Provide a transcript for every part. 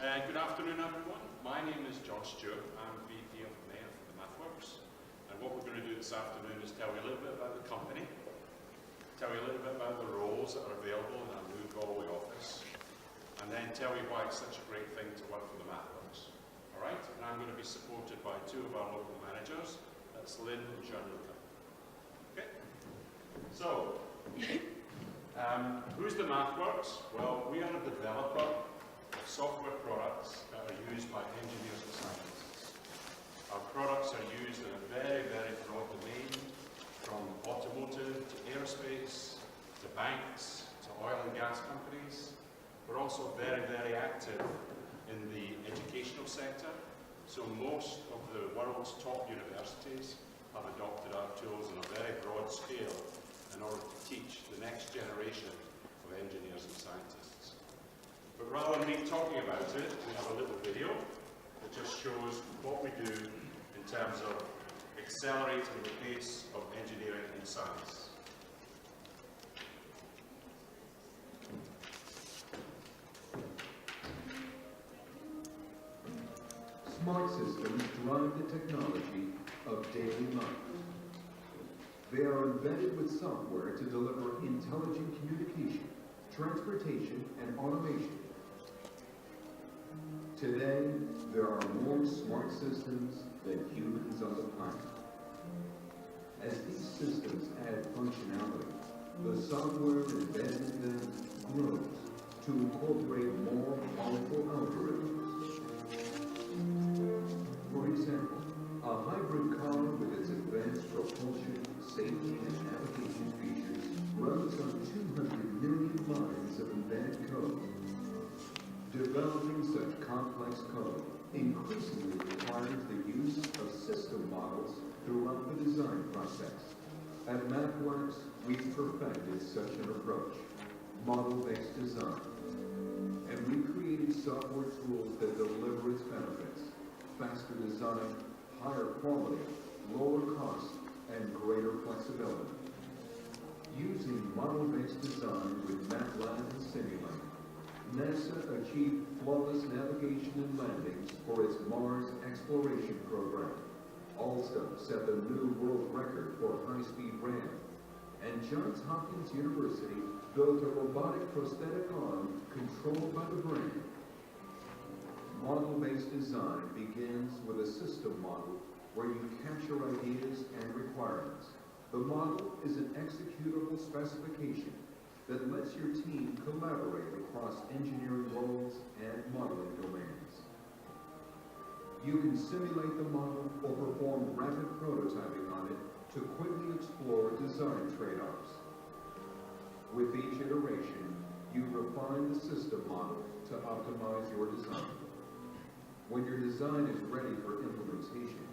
Good afternoon, everyone. My name is John Stewart. I'm VP of Mayor for the Mathworks. And what we're going to do this afternoon is tell you a little bit about the company, tell you a little bit about the roles that are available in our new Galway office, and then tell you why it's such a great thing to work for the Mathworks. All right? And I'm going to be supported by two of our local managers. That's Lynn and Jean-Luc. Okay? So, who's the Mathworks? Well, we are a developer of software products that are used by engineers and scientists. Our products are used in a very, very broad domain, from automotive to aerospace, to banks, to oil and gas companies. We're also very, very active in the educational sector. So most of the world's top universities have adopted our tools on a very broad scale in order to teach the next generation of engineers and scientists. But rather than me talking about it, we have a little video that just shows what we do in terms of accelerating the pace of engineering and science. Smart systems drive the technology of daily life. They are embedded with software to deliver intelligent communication, transportation, and automation. Today, there are more smart systems than humans on the planet. As these systems add functionality, the software embedded in them grows to incorporate more powerful algorithms. For example, a hybrid car with its advanced propulsion, safety, and navigation features runs on 200 million lines of embedded code. Developing such complex code increasingly requires the use of system models throughout the design process. At Mathworks, we've perfected such an approach, model-based design. And we created software tools that deliver its benefits: faster design, higher quality, lower cost, and greater flexibility. Using model-based design with MATLAB and Simulate, NASA achieved flawless navigation and landings for its Mars exploration program. Also set the new world record for high-speed RAM. And Johns Hopkins University built a robotic prosthetic arm controlled by the brain. Model-based design begins with a system model where you capture ideas and requirements. The model is an executable specification that lets your team collaborate across engineering roles and modeling domains. You can simulate the model or perform rapid prototyping on it to quickly explore design trade-offs. With each iteration, you refine the system model to optimize your design. When your design is ready for implementation,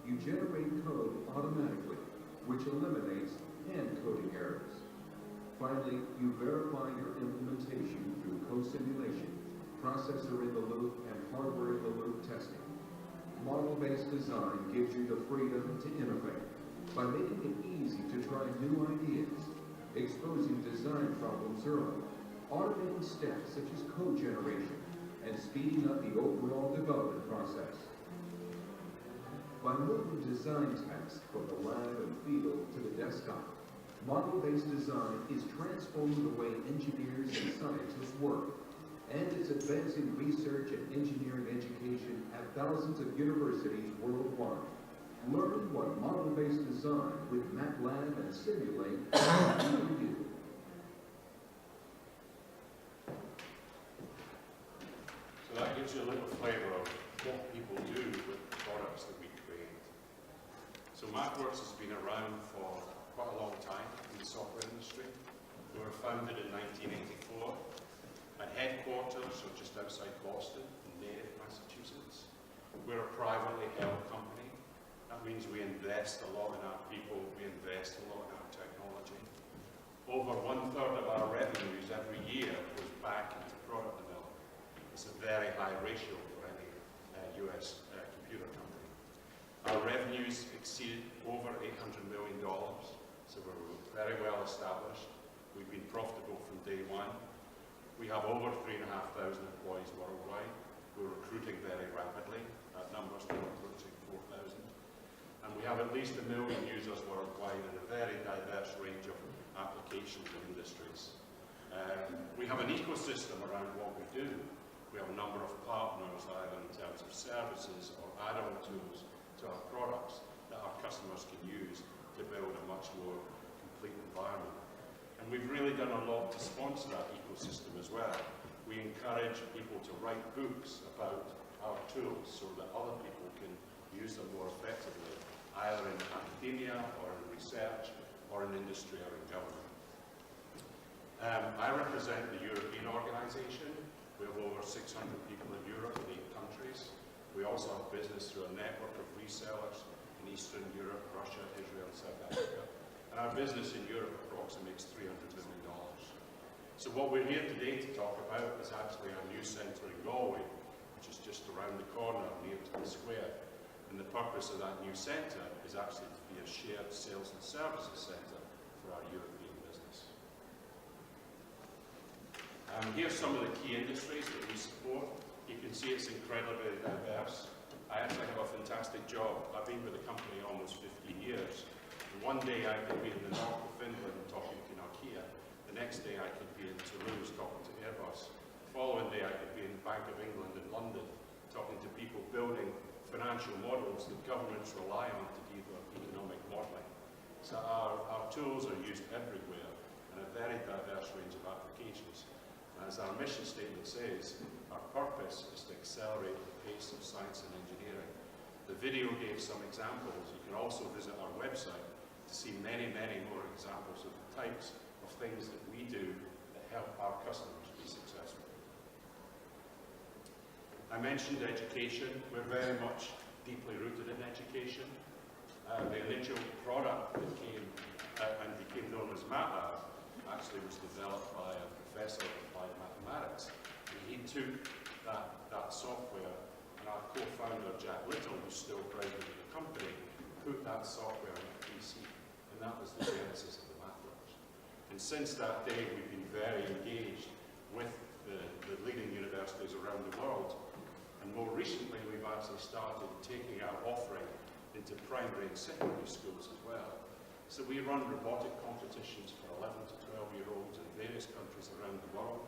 you generate code automatically, which eliminates hand coding errors. Finally, you verify your implementation through co-simulation, processor-in-the-loop, and hardware-in-the-loop testing. Model-based design gives you the freedom to innovate by making it easy to try new ideas, exposing design problems early, automating steps such as code generation, and speeding up the overall development process. By moving design tasks from the lab and field to the desktop, model-based design is transforming the way engineers and scientists work, and it's advancing research and engineering education at thousands of universities worldwide. Learn what model-based design with MATLAB and Simulate can do for you. So that gives you a little flavor of what people do with the products that we create. So Mathworks has been around for quite a long time in the software industry. We were founded in 1984 at headquarters, so just outside Boston, in Natick, Massachusetts. We're a privately held company. That means we invest a lot in our people, we invest a lot in our technology. Over 1/3 of our revenues every year goes back into product development. It's a very high ratio for any US computer company. Our revenues exceed over $800 million, so we're very well established. We've been profitable from day one. We have over 3,500 employees worldwide. We're recruiting very rapidly. Numbers are approaching 4,000. And we have at least 1 million users worldwide in a very diverse range of applications and industries. We have an ecosystem around what we do. We have a number of partners, either in terms of services or add-on tools to our products that our customers can use to build a much more complete environment. And we've really done a lot to sponsor that ecosystem as well. We encourage people to write books about our tools so that other people can use them more effectively, either in academia or in research or in industry or in government. I represent the European organisation. We have over 600 people in Europe in 8 countries. We also have business through a network of resellers in Eastern Europe, Russia, Israel, and South Africa. And our business in Europe approximates $300 million. So what we're here today to talk about is actually our new centre in Galway, which is just around the corner near to the square. And the purpose of that new centre is actually to be a shared sales and services centre for our European business. Here's some of the key industries that we support. You can see it's incredibly diverse. I actually have a fantastic job. I've been with the company almost 50 years. And one day I could be in the north of Finland talking to Nokia. The next day I could be in Toulouse talking to Airbus. The following day I could be in the Bank of England in London talking to people building financial models that governments rely on to do their economic modelling. So our tools are used everywhere in a very diverse range of applications. As our mission statement says, our purpose is to accelerate the pace of science and engineering. The video gave some examples. You can also visit our website to see many, many more examples of the types of things that we do that help our customers be successful. I mentioned education. We're very much deeply rooted in education. The initial product that came and became known as MATLAB actually was developed by a professor of applied mathematics. And he took that software, and our co-founder, Jack Little, who's still president of the company, put that software on a PC. And that was the genesis of the Mathworks. And since that day, we've been very engaged with the leading universities around the world. And more recently, we've actually started taking our offering into primary and secondary schools as well. So we run robotic competitions for 11 to 12-year-olds in various countries around the world.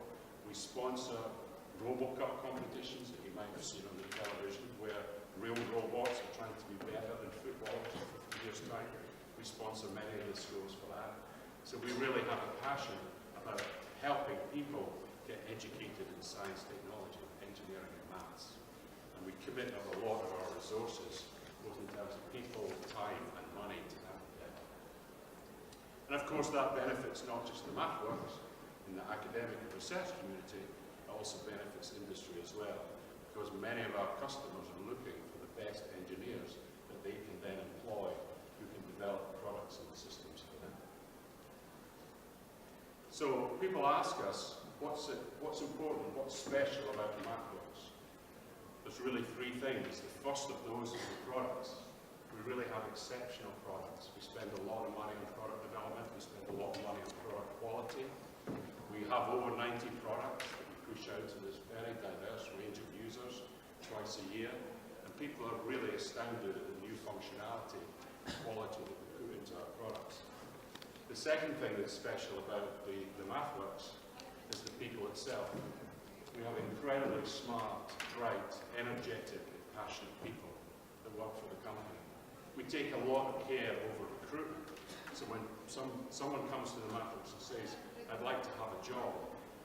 We sponsor RoboCup competitions that you might have seen on the television, where real robots are trying to be better than footballers in 50 years' time. We sponsor many of the schools for that. So we really have a passion about helping people get educated in science, technology, engineering, and maths. And we commit a lot of our resources, both in terms of people, time, and money to that endeavour. And of course, that benefits not just the Mathworks in the academic and research community, it also benefits industry as well, because many of our customers are looking for the best engineers that they can then employ, who can develop products and systems for them. So people ask us, what's important, what's special about the Mathworks? There's really 3 things. The first of those is the products. We really have exceptional products. We spend a lot of money on product development. We spend a lot of money on product quality. We have over 90 products that we push out to this very diverse range of users twice a year. And people are really astounded at the new functionality and quality that we put into our products. The second thing that's special about the Mathworks is the people itself. We have incredibly smart, bright, energetic, and passionate people that work for the company. We take a lot of care over recruitment. So when someone comes to the Mathworks and says, I'd like to have a job,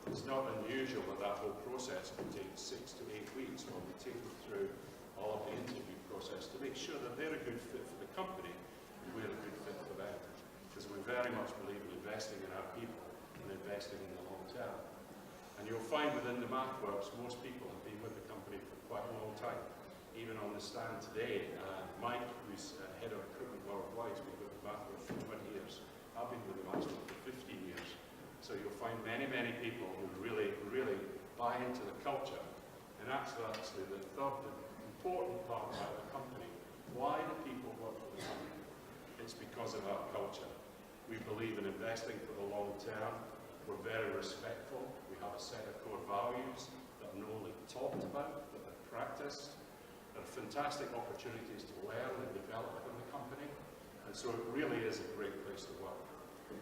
it's not unusual that that whole process can take 6 to 8 weeks while we take them through all of the interview process to make sure that they're a good fit for the company and we're a good fit for them. Because we very much believe in investing in our people and investing in the long term. And you'll find within the Mathworks, most people have been with the company for quite a long time. Even on the stand today, Mike, who's head of recruitment worldwide, has been with the Mathworks for 20 years. I've been with the Mathworks for 15 years. So you'll find many, many people who really, really buy into the culture. And actually, the third important part about the company, why do people work for the company? It's because of our culture. We believe in investing for the long term. We're very respectful. We have a set of core values that are not only talked about, but they're practice. There are fantastic opportunities to learn and develop within the company, and so it really is a great place to work.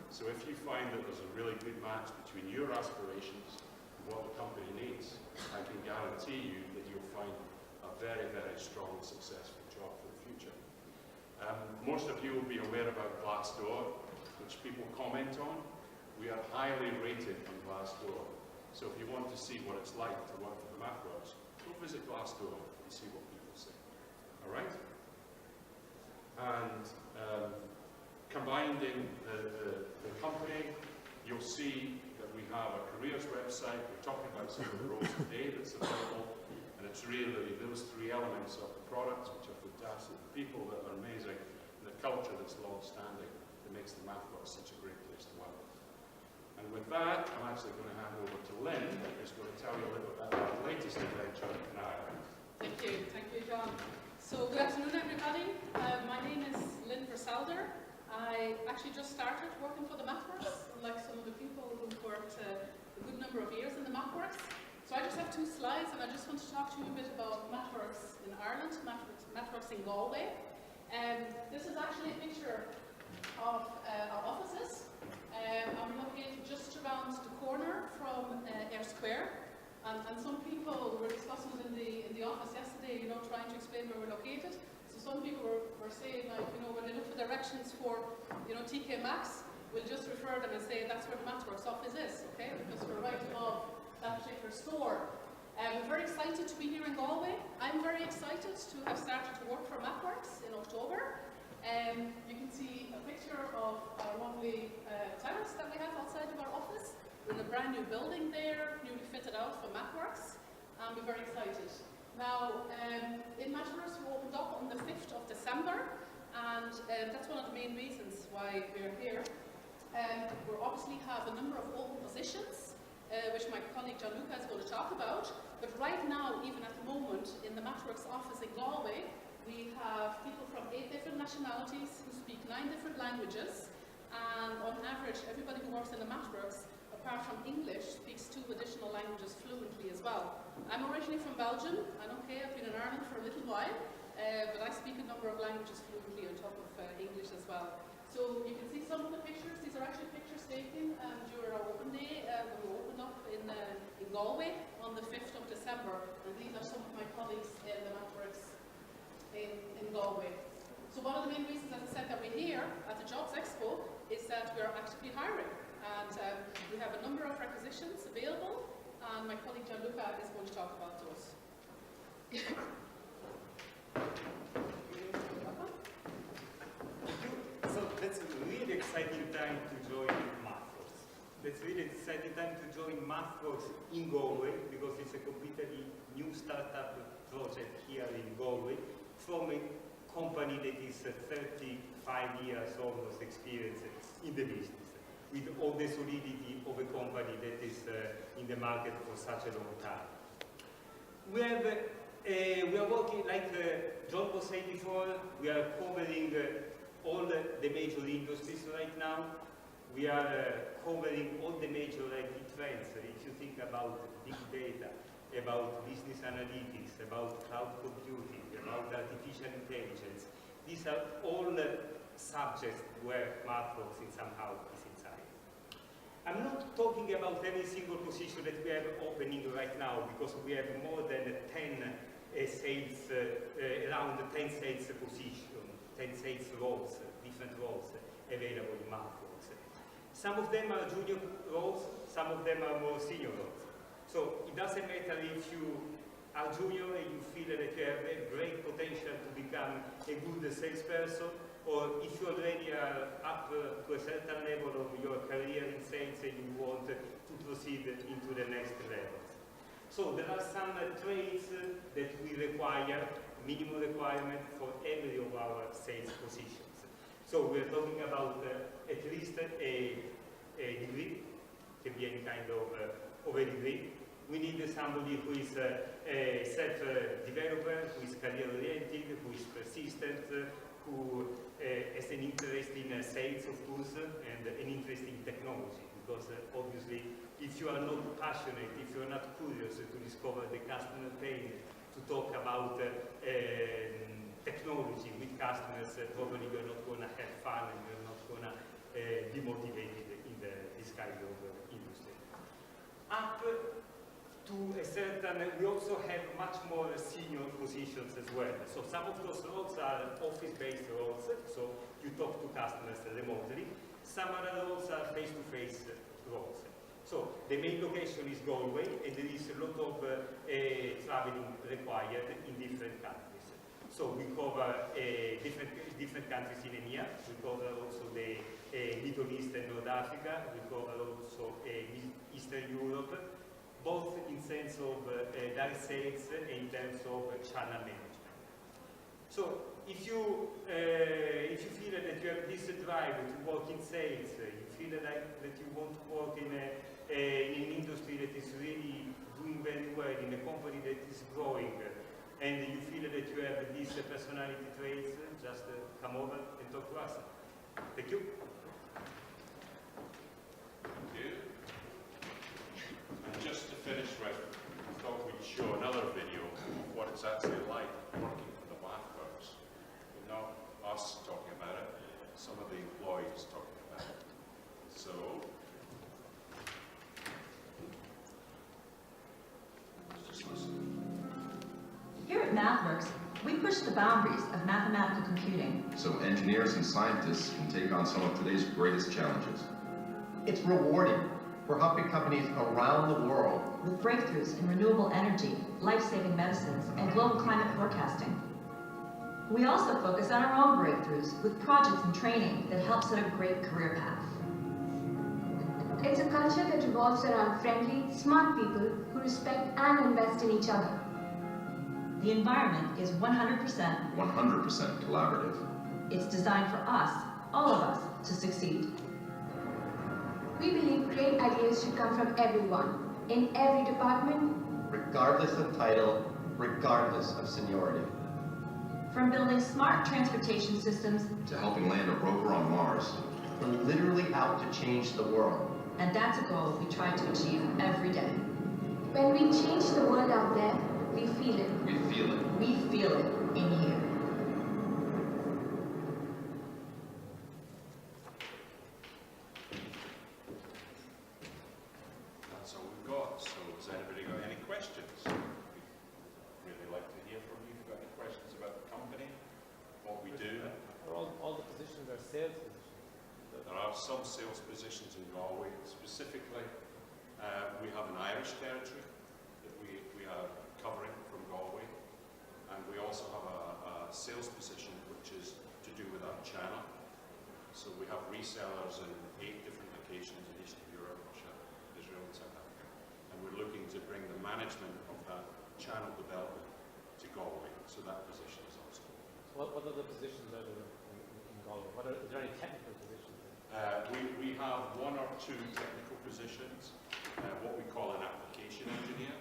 So if you find that there's a really good match between your aspirations and what the company needs, I can guarantee you that you'll find a very, very strong and successful job for the future. Most of you will be aware about Glassdoor, which people comment on. We are highly rated on Glassdoor. So if you want to see what it's like to work for the Mathworks, go visit Glassdoor and see what people say. All right? And combining the company, you'll see that we have a careers website. We're talking about some of the roles today that's available. And it's really those three elements of the products, which are fantastic, the people that are amazing, and the culture that's long-standing that makes the Mathworks such a great place to work. And with that, I'm actually going to hand over to Lynn, who's going to tell you a little bit about our latest adventure in Ireland. Thank you, John. So good afternoon, everybody. My name is Lynn Verselder. I actually just started working for the Mathworks, unlike some of the people who've worked a good number of years in the Mathworks. So I just have 2 slides, and I just want to talk to you a bit about Mathworks in Ireland, Mathworks in Galway. This is actually a picture of our offices. I'm located just around the corner from Ayr Square, and some people were discussing it in the office yesterday, trying to explain where we're located. So some people were saying, like, when they look for directions for, TK Maxx, we'll just refer them and say that's where the Mathworks office is, okay? Because we're right above that particular store. We're very excited to be here in Galway. I'm very excited to have started to work for Mathworks in October. You can see a picture of our lovely terrace that we have outside of our office. We're in a brand new building there, newly fitted out for Mathworks, and we're very excited. Now, in Mathworks, we opened up on the 5th of December, and that's one of the main reasons why we're here. We obviously have a number of open positions, which my colleague Gianluca is going to talk about. But right now, even at the moment, in the Mathworks office in Galway, we have people from 8 different nationalities who speak 9 different languages. And on average, everybody who works in the Mathworks, apart from English, speaks 2 additional languages fluently as well. I'm originally from Belgium, and okay, I've been in Ireland for a little while, but I speak a number of languages fluently on top of English as well. So you can see some of the pictures. These are actually pictures taken during our open day when we opened up in Galway on the 5th of December. And these are some of my colleagues in the Mathworks in Galway. So one of the main reasons, as I said, that we're here at the Jobs Expo is that we're actively hiring. And we have a number of requisitions available, and my colleague Gianluca is going to talk about those. So that's a really exciting time to join Mathworks. That's really exciting time to join Mathworks in Galway, because it's a completely new startup project here in Galway from a company that is 35 years almost experience in the business, with all the solidity of a company that is in the market for such a long time. We are working, like John was saying before, we are covering all the major industries right now. We are covering all the major trends. If you think about big data, about business analytics, about cloud computing, about artificial intelligence, these are all subjects where Mathworks somehow is inside. I'm not talking about every single position that we have opening right now, because we have more than 10 sales, around 10 sales positions, 10 sales roles, different roles available in Mathworks. Some of them are junior roles, some of them are more senior roles. So it doesn't matter if you are junior and you feel that you have a great potential to become a good salesperson, or if you already are up to a certain level of your career in sales and you want to proceed into the next levels. So there are some traits that we require, minimum requirement for every of our sales positions. So we're talking about at least a degree, can be any kind of a degree. We need somebody who is a self-developer, who is career-oriented, who is persistent, who has an interest in sales, of course, and an interest in technology. Because obviously, if you are not passionate, if you are not curious to discover the customer pain, to talk technology with customers, probably you're not going to have fun and you're not going to be motivated in this kind of industry. Up to a certain, we also have much more senior positions as well. So some of those roles are office-based roles, so you talk to customers remotely. Some other roles are face-to-face roles. So the main location is Galway, and there is a lot of traveling required in different countries. So we cover different countries in EMEA. We cover also the Middle East and North Africa. We cover also Eastern Europe, both in sense of direct sales and in terms of channel management. So if you feel that you have this drive to work in sales, you feel that you want to work in an industry that is really doing very well, in a company that is growing, and you feel that you have these personality traits, just come over and talk to us. Thank you. Thank you. And just to finish with, I thought we'd show another video of what it's actually like working for the Mathworks. Not us talking about it, some of the employees talking about it. So, let's just listen. Here at Mathworks, we push the boundaries of mathematical computing. So engineers and scientists can take on some of today's greatest challenges. It's rewarding. We're helping companies around the world With breakthroughs in renewable energy, life-saving medicines, and global climate forecasting. We also focus on our own breakthroughs with projects and training that help set a great career path. It's a culture that revolves around friendly, smart people who respect and invest in each other. The environment is 100%. 100% collaborative. It's designed for us, all of us, to succeed. We believe great ideas should come from everyone, in every department, regardless of title, regardless of seniority. From building smart transportation systems, To helping land a rover on Mars. We're literally out to change the world. and that's a goal we try to achieve every day. when we change the world out there, we feel it. We feel it. We feel it in here. That's all we've got. So has anybody got any questions? We'd really like to hear from you if you've got any questions about the company, what we do. All the positions are sales positions. There are some sales positions in Galway. Specifically, we have an Irish territory that we are covering from Galway. And we also have a sales position which is to do with our channel. So we have resellers in 8 different locations in Eastern Europe, Russia, Israel, and South Africa. And we're looking to bring the management of that channel development to Galway. So that position is also. So what other positions are there in Galway? Is there any technical positions? We have 1 or 2 technical positions, what we call an application engineer,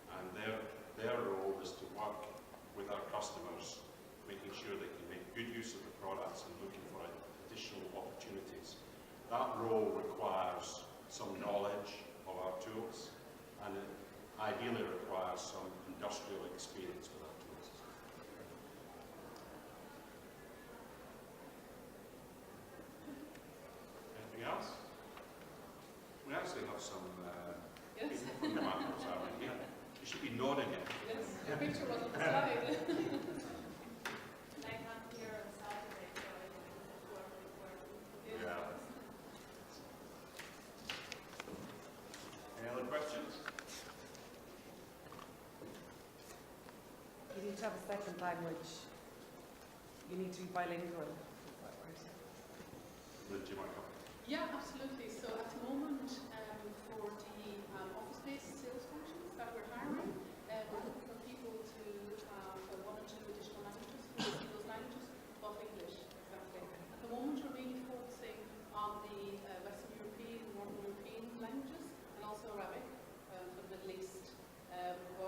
and their role is to work with our customers, making sure they can make good use of the products and looking for additional opportunities. That role requires some knowledge of our tools, and it ideally requires some industrial experience with our tools. Anything else? We actually have some Yes. people from the Mathworks out in here. You should be nodding it. Yes, the picture was on the slide. I come here on Saturday, so I work with work. Yeah. Any other questions? You need to have a second language. You need to be bilingual. Is that right? Would you mind coming? Yeah, absolutely. So at the moment, for the office-based sales functions that we're hiring, we're looking for people to have 1 or 2 additional languages, fluency in those languages, above English, exactly. At the moment, we're really focusing on the Western European, Northern European languages, and also Arabic for the Middle East. But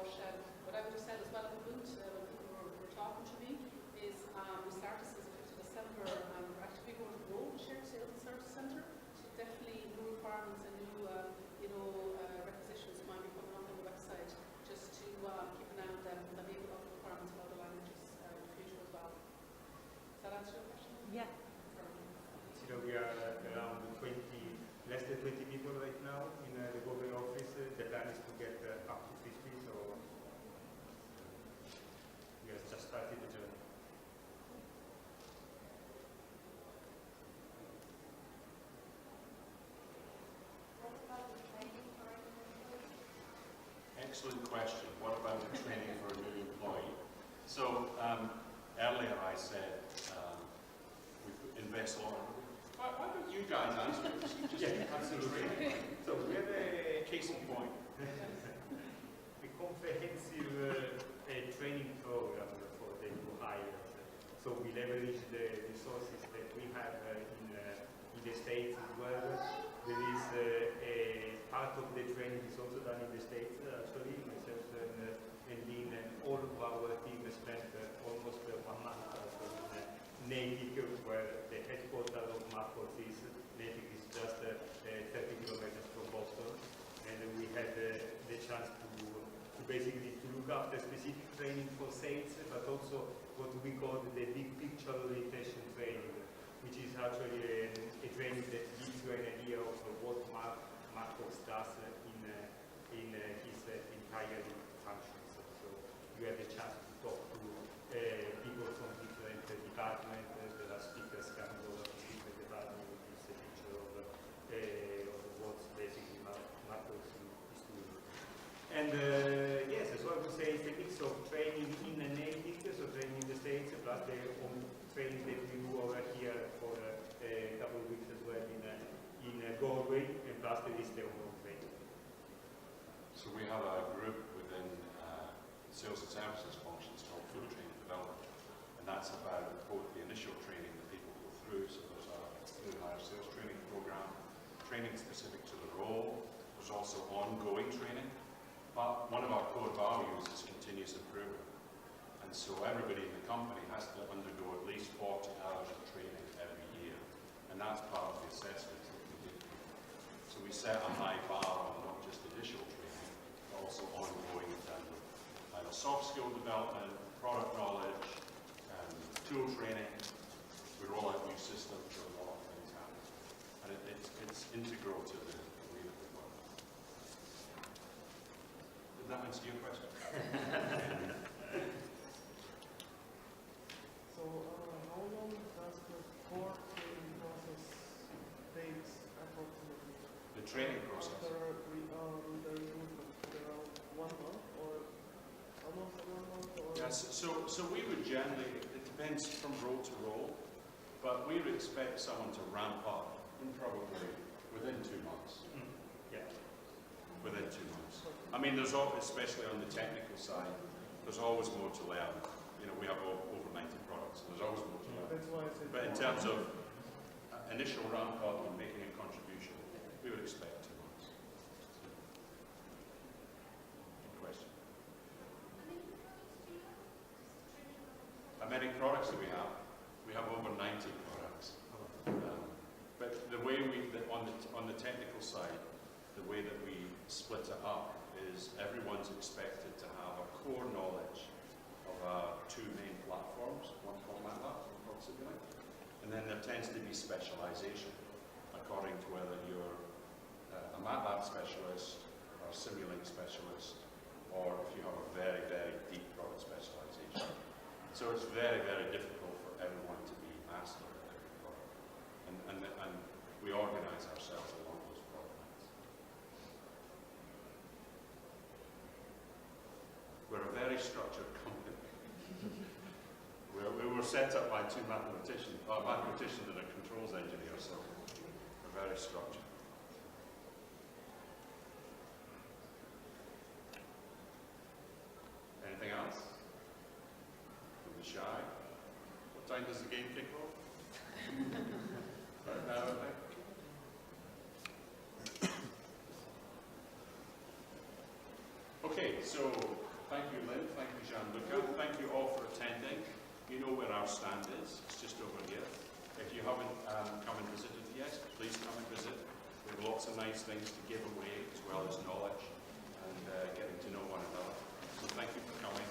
what I would have said as well at the boot, when people were talking to me, is we start this as of 5th of December, and we're actually going to grow the shared sales and service centre. So definitely new requirements and new just 20 people right now in the Google office. The plan is to get up to 50, so we have just started the journey. Excellent question. What about the training for a new employee? So earlier I said we invest a lot. Why don't you guys answer this? You just have some training. So we have a Case in point. comprehensive training program for the new hires. So we leverage the resources that we have in the States as well. There is a part of the training is also done in the States, actually. Myself and Lynn and all of our team spent almost 1 month in Natick, where the headquarters of Mathworks is. Natick is just 30 kilometers from Boston. And we had the chance to basically to look after specific training for sales, but also what we call the big picture orientation training, which is actually a training that gives you an idea of what Mathworks does in his entire functions. So you have the chance to talk to people from different departments. There are speakers coming over from different departments, which gives a picture of what's basically Mathworks is doing. And yes, so I would say it's a mix of training in a native, so training in the States, plus the training that we do over here for a couple of weeks as well in Galway, and plus there is the overall training. So we have a group within sales and services functions called Full Training Development, and that's about both the initial training that people go through. So there's a new hire sales training program, training specific to the role. There's also ongoing training. But one of our core values is continuous improvement. And so everybody in the company has to undergo at least 40 hours of training every year. And that's part of the assessment that we do. So we set a high bar on not just initial training, but also ongoing in terms of either soft skill development, product knowledge, tool training. We roll out new systems, so a lot of things happen. And it's integral to the way that we work. Did that answer your question? So, how long does the core training process takes approximately? The training process? After the recruitment, around 1 month or almost 1 month? Or Yes, so we would generally, it depends from role to role, but we would expect someone to ramp up in probably within 2 months. Yeah. Within 2 months. I mean, there's always, especially on the technical side, there's always more to learn. You know, we have over 90 products, so there's always more to learn. That's why I said. But in terms of initial ramp up and making a contribution, we would expect 2 months. Good question. How many products do we have? We have over 90 products. But the way on the technical side, the way that we split it up is everyone's expected to have a core knowledge of 2 main platforms, one called Mathworks, one called Simulink. And then there tends to be specialization according to whether you're a MATLAB specialist or a Simulink specialist, or if you have a very, very deep product specialization. So it's very, very difficult for everyone to be master at every product. And we organize ourselves along those product lines. We're a very structured company. We were set up by 2 mathematicians, a mathematician and a controls engineer, so we're very structured. Anything else? Don't be shy. What time does the game kick off? Right now, I think. Okay, so thank you, Lynn. Thank you, Gianluca. Thank you all for attending. You know where our stand is. It's just over here. If you haven't come and visited yet, please come and visit. We have lots of nice things to give away, as well as knowledge and getting to know one another. So thank you for coming.